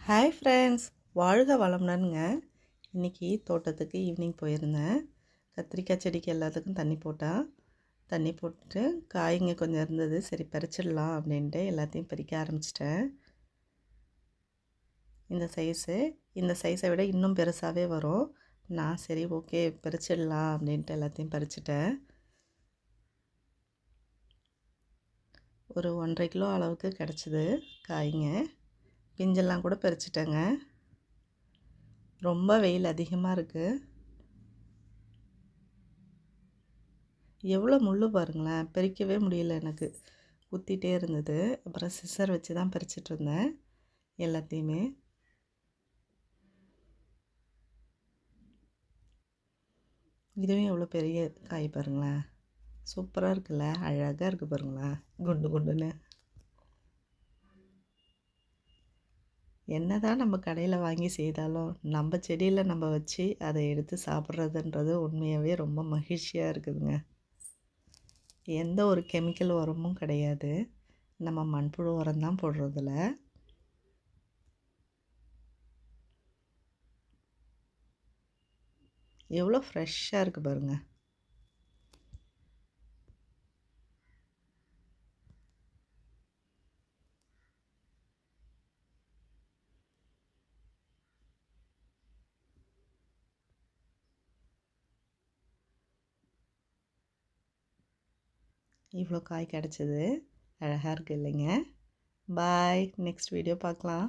Hi friends, வாழ்க வளமுடனுங்க. இன்றைக்கி தோட்டத்துக்கு ஈவினிங் போயிருந்தேன். கத்திரிக்காய் செடிக்கு எல்லாத்துக்கும் தண்ணி போட்டு காய்ங்க கொஞ்சம் இருந்தது. சரி பறிச்சிடலாம் அப்படின்ட்டு எல்லாத்தையும் பறிக்க ஆரம்பிச்சிட்டேன். இந்த சைஸை விட இன்னும் பெருசாகவே வரும். நான் சரி ஓகே பறிச்சிடலாம் அப்படின்ட்டு எல்லாத்தையும் பறிச்சிட்டேன். ஒரு 1.5 கிலோ அளவுக்கு கிடச்சிது காய்ங்க. பிஞ்செல்லாம் கூட பறிச்சிட்டேங்க. ரொம்ப வெயில் அதிகமாக இருக்குது. எவ்வளோ முள் பாருங்களேன், பறிக்கவே முடியல எனக்கு. குத்திகிட்டே இருந்தது. அப்புறம் சிசர் வச்சு தான் பறிச்சிட்ருந்தேன் எல்லாத்தையுமே. இதுவும் எவ்வளோ பெரிய காய் பாருங்களேன், சூப்பராக இருக்குல்ல, அழகாக இருக்குது பாருங்களேன், குண்டு குண்டுன்னு. என்ன தான் நம்ம கடையில் வாங்கி செய்தாலும் நம்ம செடியில் நம்ம வச்சு அதை எடுத்து சாப்பிட்றதுன்றது உண்மையாகவே ரொம்ப மகிழ்ச்சியாக இருக்குதுங்க. எந்த ஒரு கெமிக்கல் உரமும் கிடையாது, நம்ம மண்புழு உரம் தான் போடுறதில்ல. எவ்வளோ ஃப்ரெஷ்ஷாக இருக்குது பாருங்கள். இவ்வளோ காய் கிடச்சிது, அழகாக இருக்குது இல்லைங்க. பாய், நெக்ஸ்ட் வீடியோ பார்க்கலாம்.